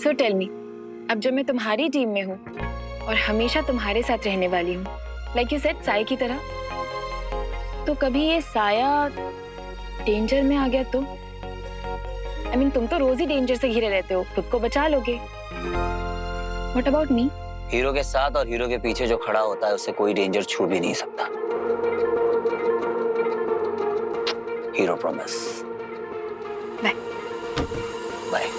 So tell me, अब जब मैं तुम्हारी टीम में हूँ और हमेशा तुम्हारे साथ रहने वाली हूँ, लाइक यू सेड साय की तरह, तो कभी ये साया डेंजर में आ गया तो? I mean, तुम तो रोज ही डेंजर से घिरे रहते हो, खुद को बचा लोगे। What about me? हीरो के साथ और हीरो के पीछे जो खड़ा होता है उसे कोई डेंजर छू भी नहीं सकता। Hero promise. बाय। बाय।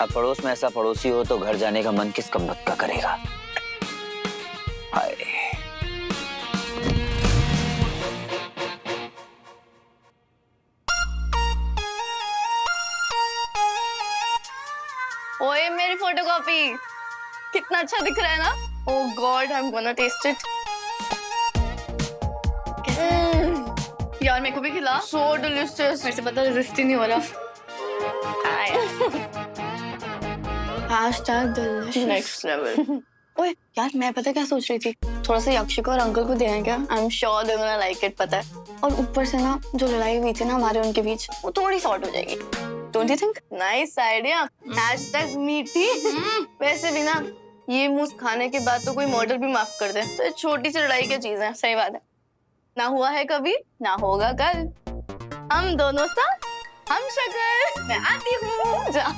अब पड़ोस में ऐसा पड़ोसी हो तो घर जाने का मन किस कम्बख्त का करेगा। हाय। ओए मेरी फोटोकॉपी कितना अच्छा दिख रहा है ना। Oh God I am gonna test it. यार मेरे को भी खिला। So delicious. मेरे से पता रेजिस्ट ही नहीं हो रहा। #delicious। Next level. ओए यार मैं पता क्या सोच रही थी, थोड़ा सा यक्षिका और अंकल को दें क्या। I am sure they gonna like it. पता है, और ऊपर से ना जो लड़ाई हुई थी ना हमारे उनके बीच, वो थोड़ी सॉर्ट हो जाएगी। Don't you think? Nice idea. #मीठी। वैसे भी ना ये मूस खाने के बाद तो कोई मर्डर भी माफ कर दे, तो ये छोटी सी लड़ाई की चीज है। सही बात है, ना हुआ है कभी ना होगा कल। हम दोनों सा हम शक्ल। मैं आती हूँ। जा।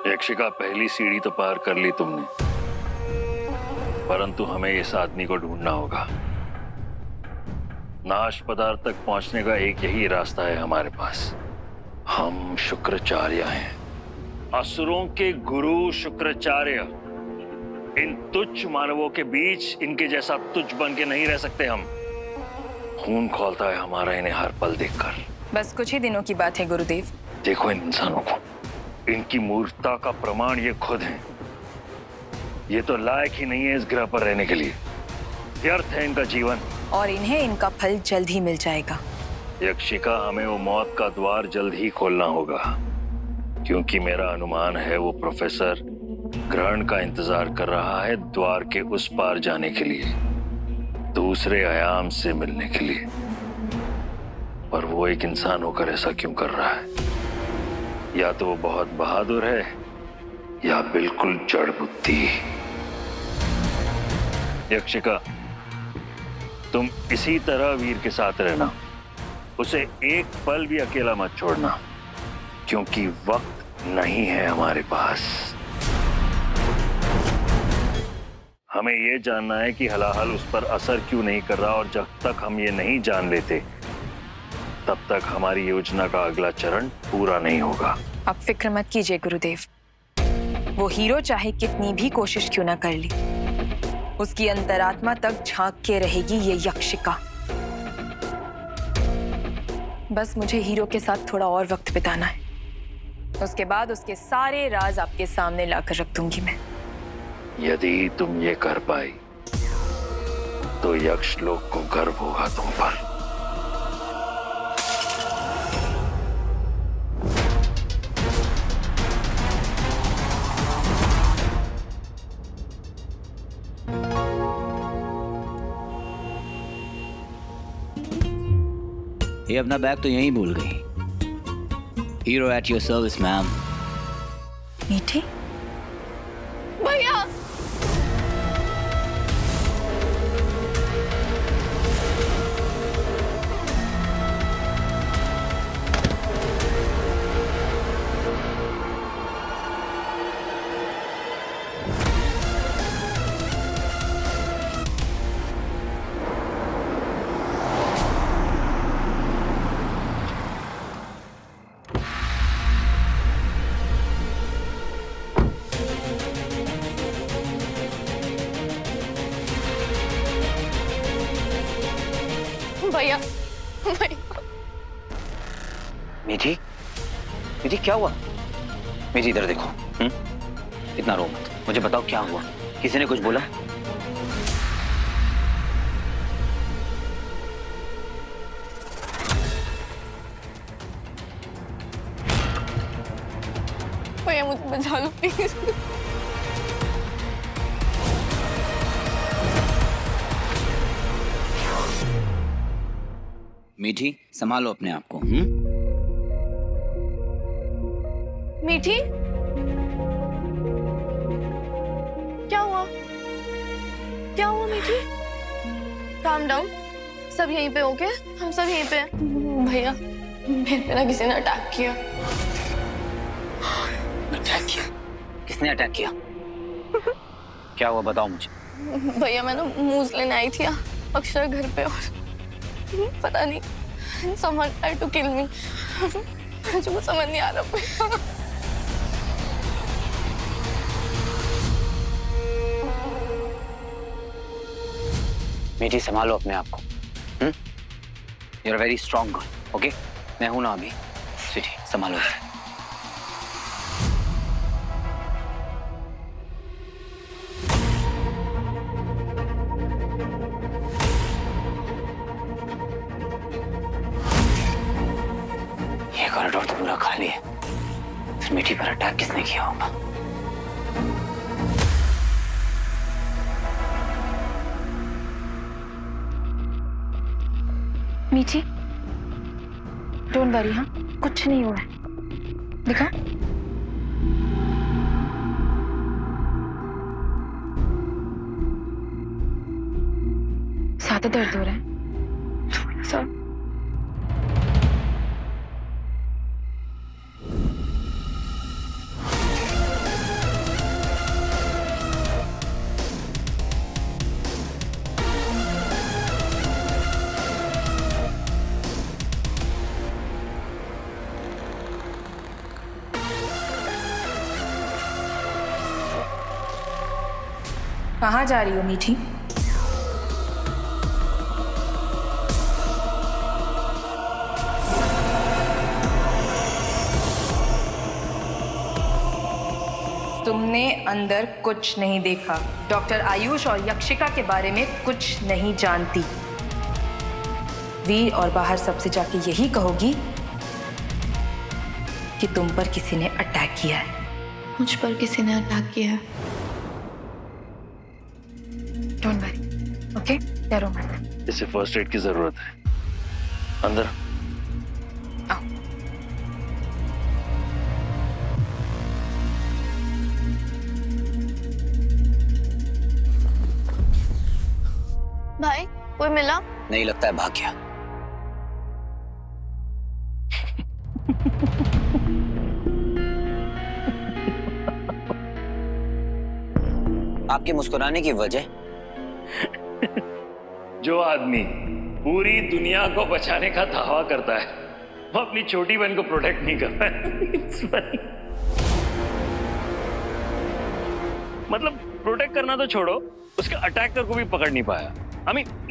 यक्षिका, पहली सीढ़ी तो पार कर ली तुमने, परंतु हमें इस आदमी को ढूंढना होगा। नाश पदार्थ तक पहुंचने का एक यही रास्ता है हमारे पास। हम शुक्राचार्य हैं, असुरों के गुरु शुक्राचार्य। इन तुच्छ मानवों के बीच इनके जैसा तुच्छ बन के नहीं रह सकते हम। खून खौलता है हमारा इन्हें हर पल देखकर। बस कुछ ही दिनों की बात है गुरुदेव। देखो इन इंसानों को, इनकी मूर्खता का प्रमाण ये खुद हैं। ये तो लायक ही नहीं है इस ग्रह पर रहने के लिए। व्यर्थ है इनका जीवन, और इन्हें इनका फल जल्द ही मिल जाएगा। यक्षिका, हमें वो मौत का द्वार जल्द ही खोलना होगा, क्योंकि मेरा अनुमान है वो प्रोफेसर ग्रहण का इंतजार कर रहा है द्वार के उस पार जाने के लिए, दूसरे आयाम से मिलने के लिए। पर वो एक इंसान होकर ऐसा क्यों कर रहा है? या तो वो बहुत बहादुर है या बिल्कुल जड़ बुद्धि। यक्षिका, तुम इसी तरह वीर के साथ रहना, उसे एक पल भी अकेला मत छोड़ना, क्योंकि वक्त नहीं है हमारे पास। हमें यह जानना है कि हलाहल उस पर असर क्यों नहीं कर रहा, और जब तक हम ये नहीं जान लेते तब तक हमारी योजना का अगला चरण पूरा नहीं होगा। आप फिक्र मत कीजिए गुरुदेव, वो हीरो चाहे कितनी भी कोशिश क्यों ना कर ली, उसकी अंतरात्मा तक झांक के रहेगी ये यक्षिका। बस मुझे हीरो के साथ थोड़ा और वक्त बिताना है, उसके बाद उसके सारे राज आपके सामने लाकर रख दूंगी मैं। यदि तुम ये कर पाई तो यक्ष लोग को गर्व होगा तुम पर। ये अपना बैग तो यहीं भूल गई। Hero at your service ma'am. मीठी, भैया भैया भैया। मीठी, मीठी क्या हुआ? मीठी इधर देखो। इतना रो मत, मुझे बताओ क्या हुआ? किसी ने कुछ बोला? भैया मुझे बचा लो प्लीज। मीठी संभालो अपने आप को। मीठी, क्या हुआ? क्या हुआ मीठी? काम डाउन, सब यहीं पे ओके? हम सब यहीं पे हैं। भैया, मेरे पे ना किसी ने अटैक किया। अटैक किया? किसने अटैक किया? क्या हुआ बताओ मुझे। भैया मैं ना मूज लेने आई थी अक्षर घर पे और पता नहीं someone tried to kill me। मुझे कुछ समझ नहीं आ रहा भैया। मीठी संभालो अपने आप को। You are very strong girl, okay? मैं हूं ना अभी। स्वीटी संभालो। ये कॉरिडोर तो पूरा खाली है, फिर मीठी पर अटैक किसने किया होगा? मीठी, डोंट वरी, हाँ कुछ नहीं हुआ है। दिखा, ज्यादा दर्द हो रहा है थोड़ा सा। कहाँ जा रही हो मीठी? तुमने अंदर कुछ नहीं देखा। डॉक्टर आयुष और यक्षिका के बारे में कुछ नहीं जानती। वीर और बाहर सबसे जाके यही कहोगी कि तुम पर किसी ने अटैक किया है। मुझ पर किसी ने अटैक किया है। Don't worry, okay? डरो मत। इसे फर्स्ट एड की जरूरत है। अंदर आओ। भाई कोई मिला? नहीं, लगता है भाग गया। आपके मुस्कुराने की वजह? जो आदमी पूरी दुनिया को बचाने का दावा करता है वो अपनी छोटी बहन को प्रोटेक्ट नहीं कर रहा है। मतलब प्रोटेक्ट करना तो छोड़ो, उसके अटैकर को भी पकड़ नहीं पाया।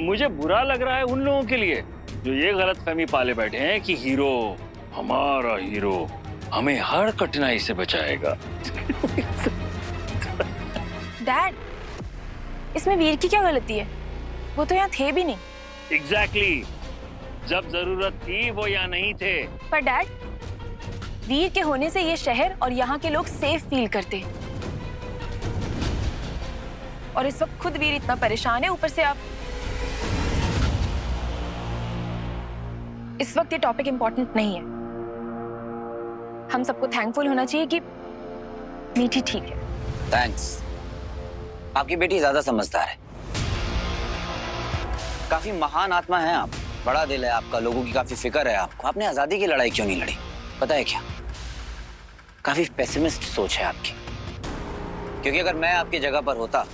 मुझे बुरा लग रहा है उन लोगों के लिए जो ये गलत फहमी पाले बैठे हैं कि हीरो, हमारा हीरो हमें हर कठिनाई से बचाएगा। डैड, इसमें वीर की क्या गलती है? वो तो यहाँ थे भी नहीं। एग्जैक्टली, जब जरूरत थी वो यहाँ नहीं थे। पर डैड, वीर के होने से ये शहर और यहाँ के लोग सेफ फील करते। और इस वक्त खुद वीर इतना परेशान है, ऊपर से आप। इस वक्त ये टॉपिक इंपॉर्टेंट नहीं है। हम सबको थैंकफुल होना चाहिए कि मीठी ठीक है। थैंक्स। आपकी बेटी ज्यादा समझदार है, काफी महान आत्मा है आप। बड़ा दिल है आपका, लोगों की काफी फिक्र है आपको। आपने आजादी की लड़ाई क्यों नहीं लड़ी? पता है क्या, काफी पेसिमिस्ट सोच है आपकी। क्योंकि अगर मैं आपकी जगह पर होता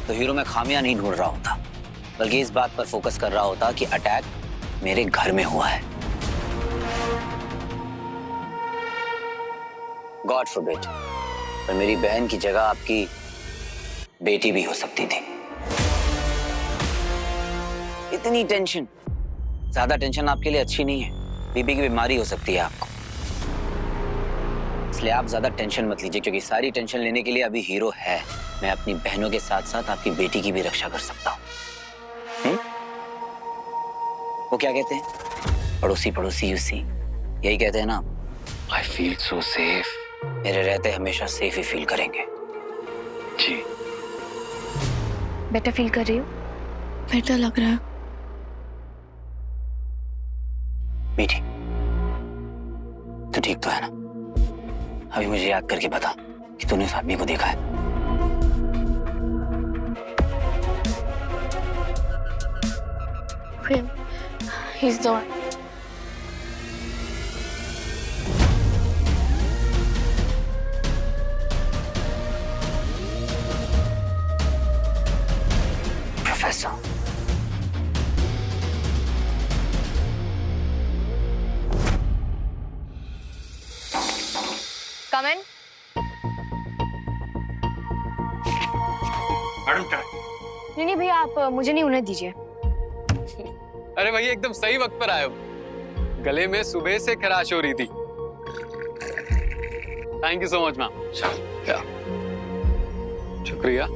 तो हीरो में खामियां नहीं ढूंढ रहा होता, बल्कि इस बात पर फोकस कर रहा होता कि अटैक मेरे घर में हुआ है। गॉड फॉरबिड, पर मेरी बहन की जगह आपकी बेटी भी हो सकती थी। इतनी टेंशन, ज्यादा टेंशन आपके लिए अच्छी नहीं है। बीपी की बीमारी हो सकती है आपको, इसलिए आप ज्यादा टेंशन मत लीजिए। क्योंकि सारी टेंशन लेने के लिए अभी हीरो है। मैं अपनी बहनों के साथ साथ आपकी बेटी की भी रक्षा कर सकता हूँ। वो क्या कहते हैं, पड़ोसी पड़ोसी यूसी, यही कहते हैं ना। I feel so safe. मेरे रहते हमेशा सेफ ही फील करेंगे। जी। बेटर फील कर रही हो? बेटर लग रहा है। मीठी, तो ठीक तो है ना? अभी मुझे याद करके बता कि तूने उस आदमी को देखा है। He's the one. Professor, come in. Madam चाय। नहीं भैया, आप मुझे नहीं, उन्हें दीजिए। अरे भैया एकदम सही वक्त पर आए हो। गले में सुबह से खराश हो रही थी। Thank you so much ma'am. शुक्रिया।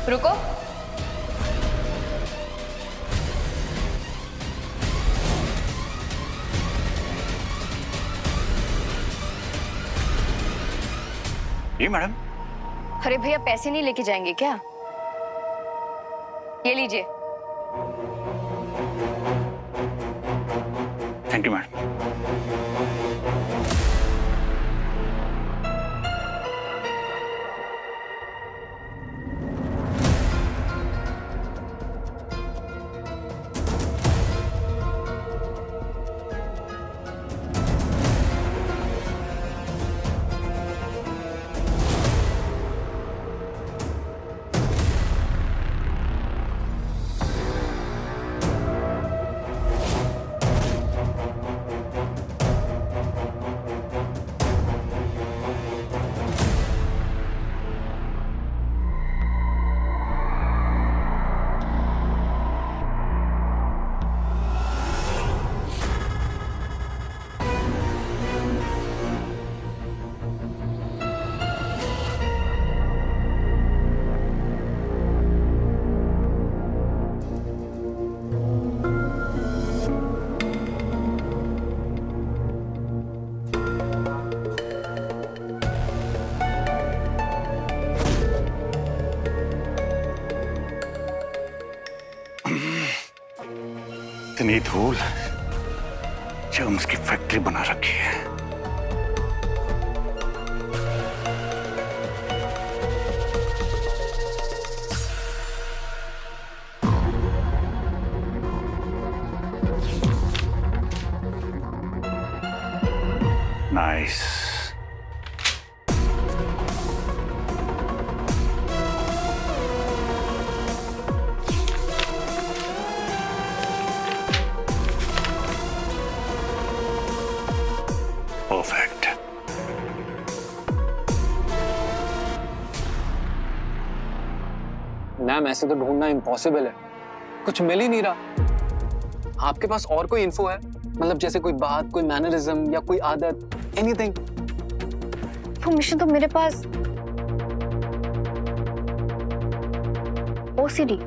रुको। जी मैडम। अरे भैया, पैसे नहीं लेके जाएंगे क्या? ये लीजिए। Thank you madam. इतनी धूल, जर्म्स की फैक्ट्री बना रखी है। नाइस। परफेक्ट। मैम ऐसे तो ढूंढना इम्पॉसिबल है, कुछ मिल ही नहीं रहा। आपके पास और कोई इन्फो है? मतलब जैसे कोई बात, कोई मैनरिज्म या कोई आदत, एनीथिंग? इन्फॉर्मेशन तो मेरे पास ओसीडी,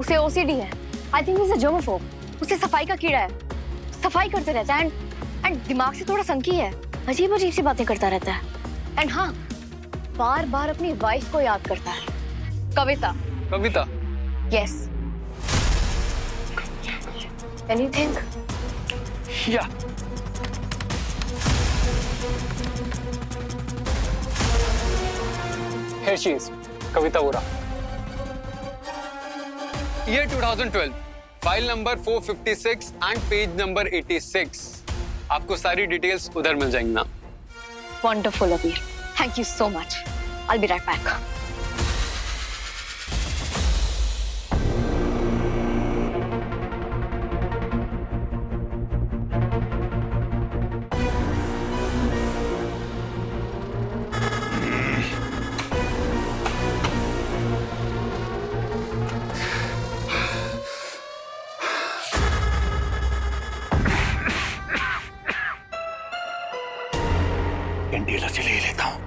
उसे ओसीडी है। I think is a germophobe. उसे सफाई का कीड़ा है, सफाई करते रहता है एंड दिमाग से थोड़ा संकी है, अजीब अजीब सी बातें करता रहता है। एंड हाँ, बार बार अपनी वाइफ को याद करता है, कविता। कविता? यस। एनीथिंग? या Here she is, Kavita Vora. Year 2012, file number 456 and page number 86। आपको सारी डिटेल्स उधर मिल जाएंगी ना। Wonderful, Abir. Thank you so much. I'll be right back. इंडिलर से ले लेता हूं।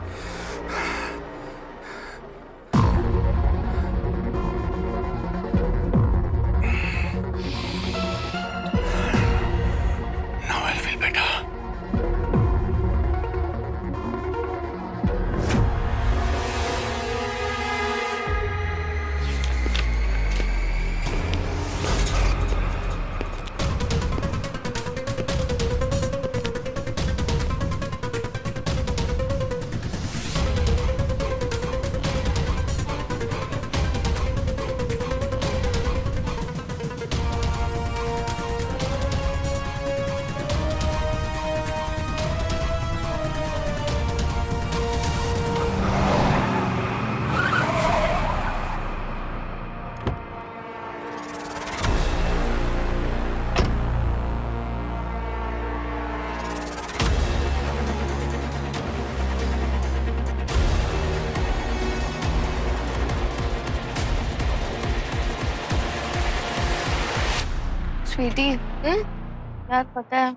स्वीटी, यार पता है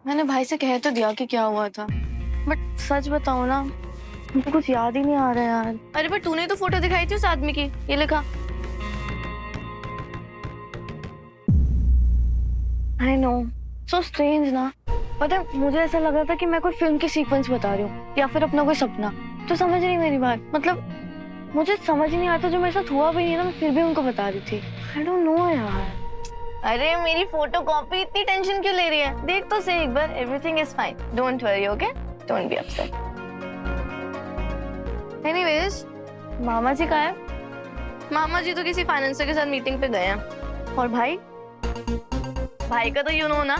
मैंने भाई से कह तो दिया कि क्या हुआ था, बट सच बताऊं ना मुझे कुछ याद ही नहीं आ रहा यार। अरे पर तूने तो फोटो दिखाई थी उस आदमी की, ये लिखा। आई नो, सो स्ट्रेंज ना। पता है मुझे ऐसा लग रहा था कि मैं कोई फिल्म की सीक्वेंस बता रही हूँ या फिर अपना कोई सपना। तो समझ नहीं मेरी बात, मतलब मुझे समझ नहीं आता, जो मेरे साथ हुआ भी नहीं ना, मैं फिर भी उनको बता रही थी। आई डोंट नो यार। अरे मेरी फोटो कॉपी इतनी टेंशन क्यों ले रही है? देख तो सही एक बार, everything is fine, don't worry, okay? Don't be upset. Anyways, मामा जी कहाँ है? मामा जी तो किसी फाइनेंसर के साथ मीटिंग पे गए हैं। और भाई भाई का तो यू नो ना,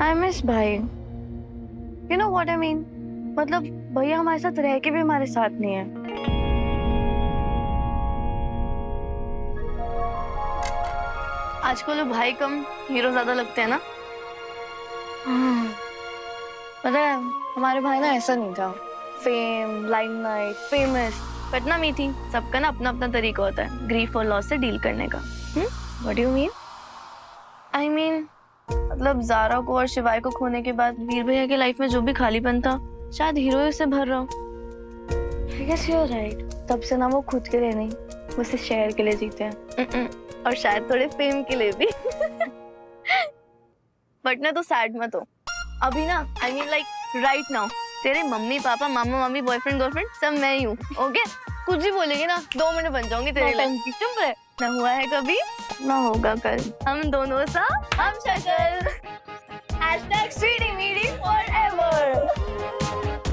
आई मिस भाई। You know what I mean, मतलब भैया हमारे साथ रह के भी हमारे साथ नहीं है। आजकल भाई कम हीरो ज्यादा लगते हैं ना। पता है हमारे भाई ना ऐसा नहीं था, फेम, लाइमलाइट, फेमस, पटना मीठी, सबका ना अपना अपना तरीका होता है ग्रीफ और लॉस से डील करने का। What do you mean? I mean मतलब जारा को और शिवाय को खोने के बाद वीर भैया की लाइफ में जो भी खालीपन था, शायद हीरो से भर रहा हो। I guess you're right. तब से ना वो खुद के लिए नहीं, वो सिर्फ शहर के लिए जीते हैं। और शायद थोड़े फेम के लिए भी। बट ना तो सैड मत हो, अभी ना I mean like right now तेरे मम्मी पापा मामा मामी बॉयफ्रेंड गर्लफ्रेंड सब मैं ही हूँ, ओके? कुछ भी बोलेगी ना 2 मिनट बन जाऊंगी तेरे लिए। चुप रहे, ना हुआ है कभी ना होगा कल, हम दोनों सा हम शक्ल। #sweetie meeting forever।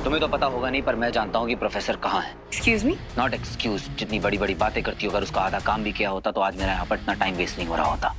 तुम्हें तो पता होगा नहीं, पर मैं जानता हूँ कि प्रोफेसर कहाँ है। Excuse me? नॉट एक्सक्यूज, जितनी बड़ी बड़ी बातें करती हो, अगर उसका आधा काम भी किया होता तो आज मेरा यहाँ पर इतना टाइम वेस्ट नहीं हो रहा होता।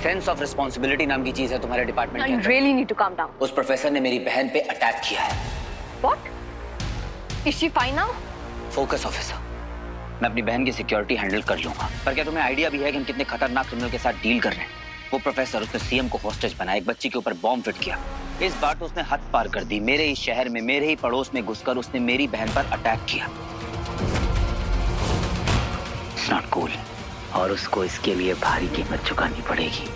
सेंस ऑफ रिस्पॉन्सिबिलिटी नाम की चीज है तुम्हारे डिपार्टमेंट के I अंदर। really need to calm down. उस प्रोफेसर ने मेरी बहन पे अटैक किया है। What? Is she fine now? Focus officer, मैं अपनी बहन की सिक्योरिटी हैंडल कर लूंगा, पर क्या तुम्हें आइडिया भी है कि हम कितने खतरनाक क्रिमिनल के साथ डील कर रहे हैं? वो प्रोफेसर, उसने सीएम को हॉस्टेज बनाया, एक बच्ची के ऊपर बॉम्ब फिट किया। इस बार तो उसने हद पार कर दी, मेरे ही शहर में मेरे ही पड़ोस में घुसकर उसने मेरी बहन पर अटैक किया। It's not cool, और उसको इसके लिए भारी कीमत चुकानी पड़ेगी।